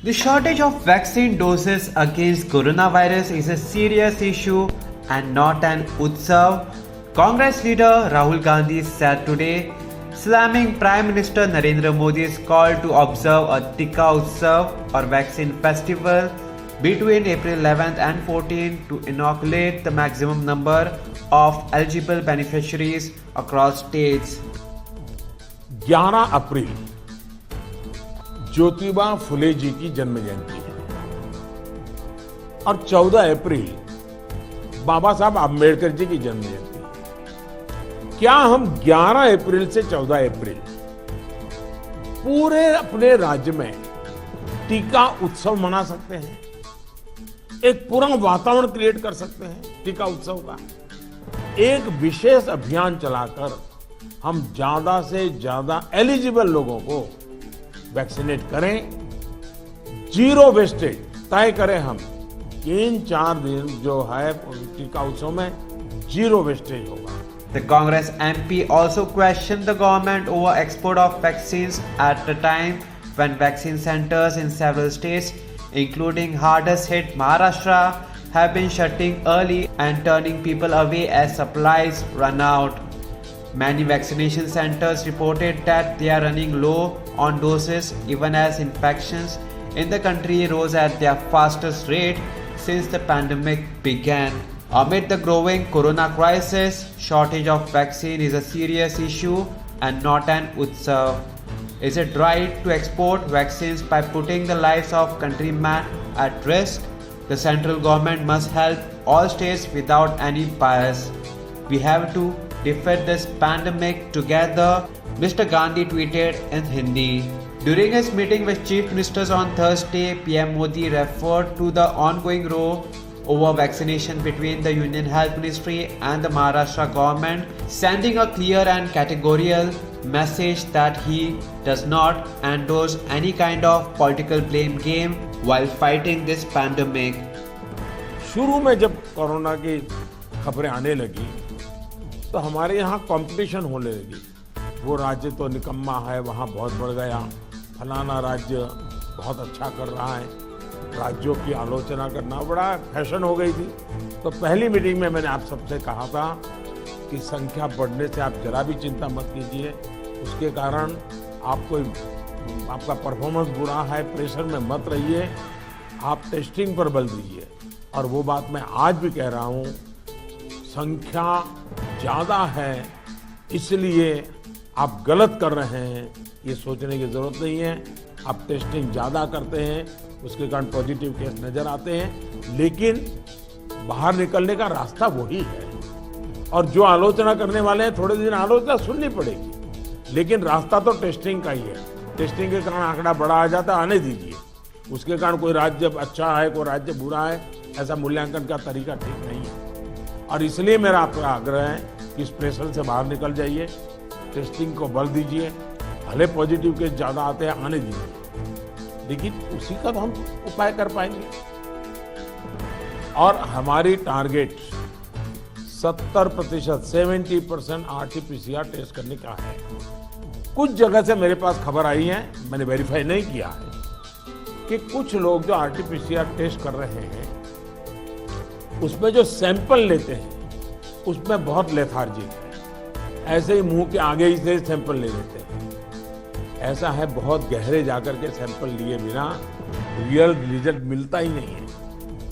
The shortage of vaccine doses against coronavirus is a serious issue and not an utsav, Congress leader Rahul Gandhi said today, slamming Prime Minister Narendra Modi's call to observe a Tika Utsav or vaccine festival between April 11th and 14th to inoculate the maximum number of eligible beneficiaries across states. 11 अप्रैल ज्योतिबा फुले जी की जन्म जयंती है और 14 अप्रैल बाबा साहब आम्बेडकर जी की जन्म जयंती है। क्या हम 11 अप्रैल से 14 अप्रैल पूरे अपने राज्य में टीका उत्सव मना सकते हैं? एक पूरा वातावरण क्रिएट कर सकते हैं टीका उत्सव का। एक विशेष अभियान चलाकर हम ज्यादा से ज्यादा एलिजिबल लोगों को वैक्सीनेट करें, जीरो वेस्टेज तय करें हम। 3-4 दिन जो है टीका उत्सव में जीरो वेस्टेज होगा। The Congress MP also questioned the government over export of vaccines at the time when vaccine centers in several states, including hardest hit Maharashtra, have been shutting early and turning people away as supplies run out. Many vaccination centers reported that they are running low on doses even as infections in the country rose at their fastest rate since the pandemic began. Amid the growing corona crisis, shortage of vaccine is a serious issue and not an utsav. Is it right to export vaccines by putting the lives of countrymen at risk? The central government must help all states without any bias. We have to defeat this pandemic together, Mr. Gandhi tweeted in Hindi. During his meeting with chief ministers on Thursday, PM Modi referred to the ongoing row over vaccination between the Union Health Ministry and the Maharashtra government, sending a clear and categorical message that he does not endorse any kind of political blame game while fighting this pandemic. शुरू में जब corona की खबरें आने लगी तो हमारे यहाँ कंपटीशन होने लगी। वो राज्य तो निकम्मा है, वहाँ बहुत बढ़ गया, फलाना राज्य बहुत अच्छा कर रहा है, राज्यों की आलोचना करना बड़ा फैशन हो गई थी। तो पहली मीटिंग में मैंने आप सबसे कहा था कि संख्या बढ़ने से आप जरा भी चिंता मत कीजिए, उसके कारण आपका परफॉर्मेंस बुरा है, प्रेशर में मत रहिए, आप टेस्टिंग पर बल दीजिए। और वो बात मैं आज भी कह रहा हूँ, संख्या ज़्यादा है इसलिए आप गलत कर रहे हैं, ये सोचने की ज़रूरत नहीं है। आप टेस्टिंग ज़्यादा करते हैं, उसके कारण पॉजिटिव केस नज़र आते हैं, लेकिन बाहर निकलने का रास्ता वही है। और जो आलोचना करने वाले हैं, थोड़े दिन आलोचना सुननी पड़ेगी, लेकिन रास्ता तो टेस्टिंग का ही है। टेस्टिंग के कारण आंकड़ा बड़ा आ जाता है, आने दीजिए। उसके कारण कोई राज्य अच्छा है, कोई राज्य बुरा है, ऐसा मूल्यांकन का तरीका ठीक नहीं है। और इसलिए मेरा आपका आग्रह है कि इस प्रेशर से बाहर निकल जाइए, टेस्टिंग को बल दीजिए। भले पॉजिटिव केस ज़्यादा आते हैं, आने दीजिए, लेकिन उसी का तो हम उपाय कर पाएंगे। और हमारी टारगेट 70%, 70% RT-PCR टेस्ट करने का है। कुछ जगह से मेरे पास खबर आई है, मैंने वेरीफाई नहीं किया है, कि कुछ लोग जो RT-PCR टेस्ट कर रहे हैं उसमें जो सैंपल लेते हैं उसमें बहुत लेथार्जिक है, ऐसे ही मुंह के आगे ही से सैंपल ले लेते हैं। ऐसा है, बहुत गहरे जाकर के सैंपल लिए बिना रियल रिजल्ट मिलता ही नहीं है।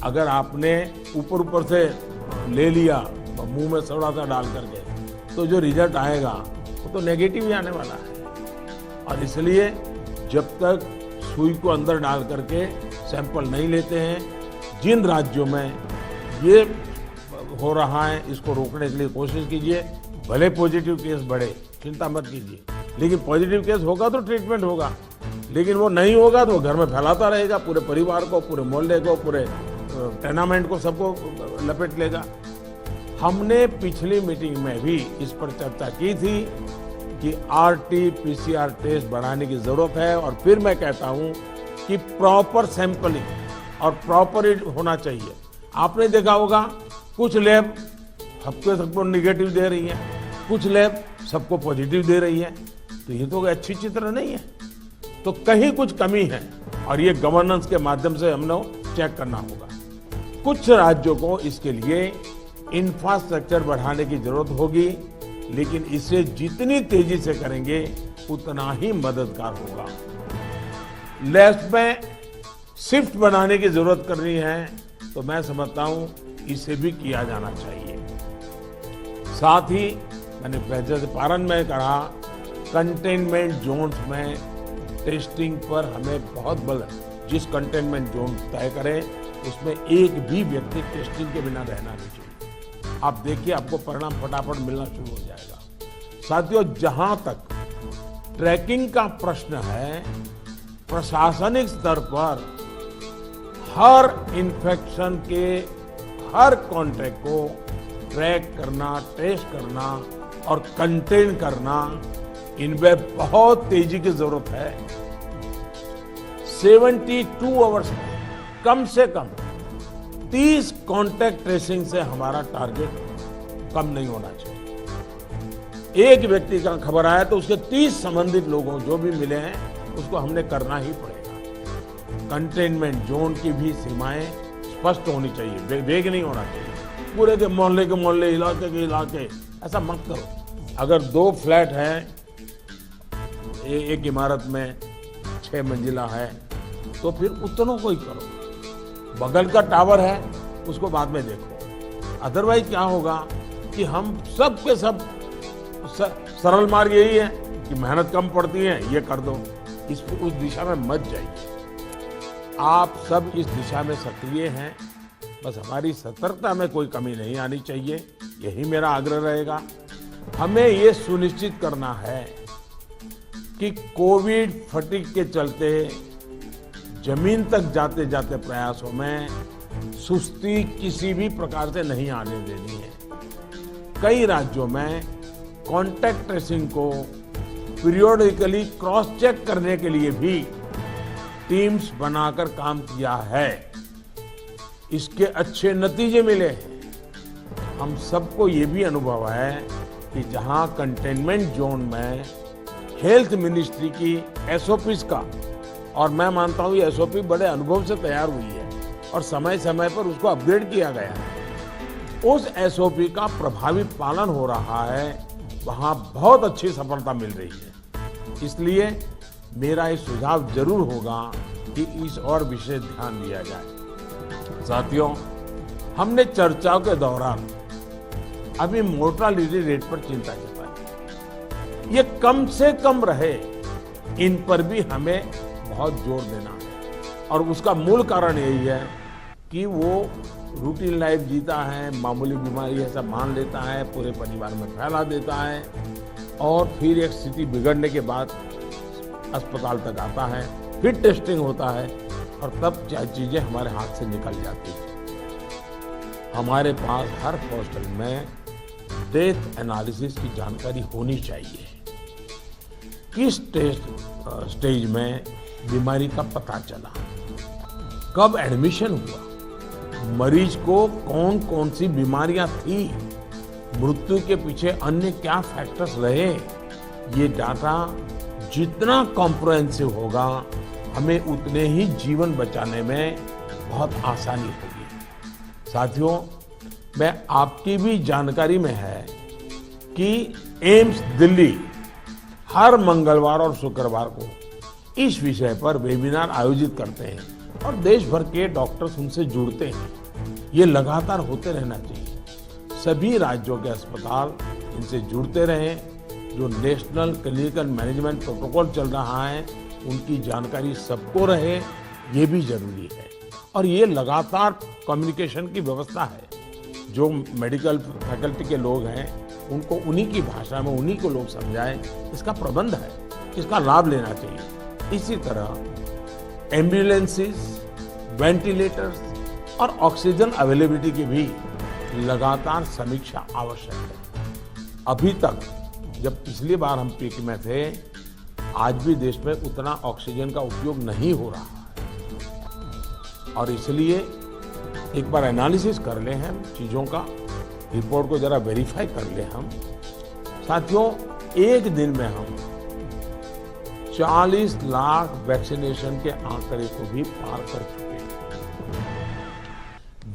अगर आपने ऊपर से ले लिया मुंह में थोड़ा सा डाल करके, तो जो रिजल्ट आएगा वो तो नेगेटिव ही आने वाला है। और इसलिए जब तक सुई को अंदर डाल करके सैंपल नहीं लेते हैं, जिन राज्यों में ये हो रहा है इसको रोकने के लिए कोशिश कीजिए। भले पॉजिटिव केस बढ़े, चिंता मत कीजिए, लेकिन पॉजिटिव केस होगा तो ट्रीटमेंट होगा, लेकिन वो नहीं होगा तो वो घर में फैलाता रहेगा, पूरे परिवार को, पूरे मोहल्ले को, पूरे टेनामेंट को, सबको लपेट लेगा। हमने पिछली मीटिंग में भी इस पर चर्चा की थी कि RT-PCR टेस्ट बढ़ाने की जरूरत है। और फिर मैं कहता हूं कि प्रॉपर सैंपलिंग और प्रॉपर होना चाहिए। आपने देखा होगा कुछ लैब सबको निगेटिव दे रही है, कुछ लैब सबको पॉजिटिव दे रही है, तो ये तो अच्छी चित्र नहीं है। तो कहीं कुछ कमी है और ये गवर्नेंस के माध्यम से हमने चेक करना होगा। कुछ राज्यों को इसके लिए इंफ्रास्ट्रक्चर बढ़ाने की जरूरत होगी, लेकिन इसे जितनी तेजी से करेंगे उतना ही मददगार होगा। लैब्स में शिफ्ट बनाने की जरूरत करनी है, तो मैं समझता हूं इसे भी किया जाना चाहिए। साथ ही मैंने जैसे पारण में कहा, कंटेनमेंट जोन्स में टेस्टिंग पर हमें बहुत बल, जिस कंटेनमेंट जोन तय करें उसमें एक भी व्यक्ति टेस्टिंग के बिना रहना नहीं चाहिए। आप देखिए, आपको परिणाम फटाफट मिलना शुरू हो जाएगा। साथियों, जहां तक ट्रैकिंग का प्रश्न है, प्रशासनिक स्तर पर हर इन्फेक्शन के हर कॉन्टैक्ट को ट्रैक करना, ट्रेस करना और कंटेन करना, इनमें बहुत तेजी की जरूरत है। 72 आवर्स में कम से कम 30 कॉन्टैक्ट ट्रेसिंग से हमारा टारगेट कम नहीं होना चाहिए। एक व्यक्ति का खबर आया तो उसके 30 संबंधित लोगों जो भी मिले हैं उसको हमने करना ही पड़ेगा। कंटेनमेंट जोन की भी सीमाएं स्पष्ट होनी चाहिए, वेग नहीं होना चाहिए। पूरे के मोहल्ले, इलाके के इलाके, ऐसा मत करो। अगर 2 फ्लैट हैं, एक इमारत में 6 मंजिला है, तो फिर उतनों को ही करो। बगल का टावर है, उसको बाद में देखो। अदरवाइज क्या होगा कि हम सब के सब सरल मार्ग यही है कि मेहनत कम पड़ती है, ये कर दो। उस दिशा में मत जाइए। आप सब इस दिशा में सक्रिय हैं, बस हमारी सतर्कता में कोई कमी नहीं आनी चाहिए, यही मेरा आग्रह रहेगा। हमें ये सुनिश्चित करना है कि कोविड फटीग के चलते जमीन तक जाते जाते प्रयासों में सुस्ती किसी भी प्रकार से नहीं आने देनी है। कई राज्यों में कॉन्टैक्ट ट्रेसिंग को पीरियोडिकली क्रॉस चेक करने के लिए भी टीम्स बनाकर काम किया है। इसके अच्छे नतीजे मिले हैं। हम सबको ये भी अनुभव है कि जहां कंटेनमेंट जोन में हेल्थ मिनिस्ट्री की एसओपीज का, और मैं मानता हूं ये एसओपी बड़े अनुभव से तैयार हुई है और समय समय पर उसको अपग्रेड किया गया है, उस एसओपी का प्रभावी पालन हो रहा है, वहां बहुत अच्छी सफलता मिल रही है। इसलिए मेरा ये सुझाव जरूर होगा कि इस और विशेष ध्यान दिया जाए। साथियों, हमने चर्चाओं के दौरान अभी मोर्टालिटी रेट पर चिंता जताई। ये कम से कम रहे, इन पर भी हमें बहुत जोर देना है। और उसका मूल कारण यही है कि वो रूटीन लाइफ जीता है, मामूली बीमारी है सब मान लेता है, पूरे परिवार में फैला देता है और फिर एक स्थिति बिगड़ने के बाद अस्पताल तक आता है, फिर टेस्टिंग होता है और तब चीजें हमारे हाथ से निकल जाती है। हमारे पास हर हॉस्टल में डेथ एनालिसिस की जानकारी होनी चाहिए। किस स्टेज में बीमारी का पता चला, कब एडमिशन हुआ, मरीज को कौन कौन सी बीमारियां थी, मृत्यु के पीछे अन्य क्या फैक्टर्स रहे। ये डाटा जितना कॉम्प्रिहेंसिव होगा, हमें उतने ही जीवन बचाने में बहुत आसानी होगी। साथियों, मैं आपकी भी जानकारी में है कि एम्स दिल्ली हर मंगलवार और शुक्रवार को इस विषय पर वेबिनार आयोजित करते हैं और देश भर के डॉक्टर्स उनसे जुड़ते हैं। ये लगातार होते रहना चाहिए। सभी राज्यों के अस्पताल इनसे जुड़ते रहें। जो नेशनल क्लिनिकल मैनेजमेंट प्रोटोकॉल चल रहा है, उनकी जानकारी सबको रहे, ये भी जरूरी है। और ये लगातार कम्युनिकेशन की व्यवस्था है। जो मेडिकल फैकल्टी के लोग हैं, उनको उन्हीं की भाषा में उन्हीं को लोग समझाएं, इसका प्रबंध है, इसका लाभ लेना चाहिए। इसी तरह एम्बुलेंसेस, वेंटिलेटर्स और ऑक्सीजन अवेलेबिलिटी की भी लगातार समीक्षा आवश्यक है। अभी तक जब पिछली बार हम पीक में थे, आज भी देश में उतना ऑक्सीजन का उपयोग नहीं हो रहा है और इसलिए एक बार एनालिसिस कर ले हम चीजों का, रिपोर्ट को जरा वेरीफाई कर ले हम। साथियों, एक दिन में हम 40 लाख वैक्सीनेशन के आंकड़े को भी पार कर चुके हैं।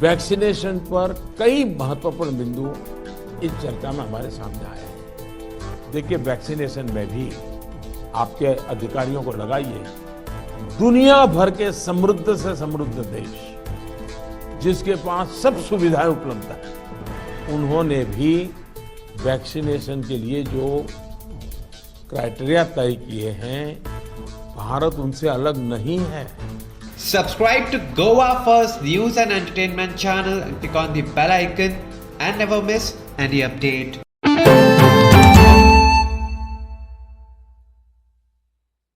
वैक्सीनेशन पर कई महत्वपूर्ण बिंदु इस चर्चा में हमारे सामने आए हैं। देखिए, वैक्सीनेशन में भी आपके अधिकारियों को लगाइए, दुनिया भर के समृद्ध से समृद्ध देश जिसके पास सब सुविधाएं उपलब्ध है, उन्होंने भी वैक्सीनेशन के लिए जो क्राइटेरिया तय किए हैं, भारत उनसे अलग नहीं है। Subscribe to Goa First News and Entertainment channel and click on the bell icon and never miss any update.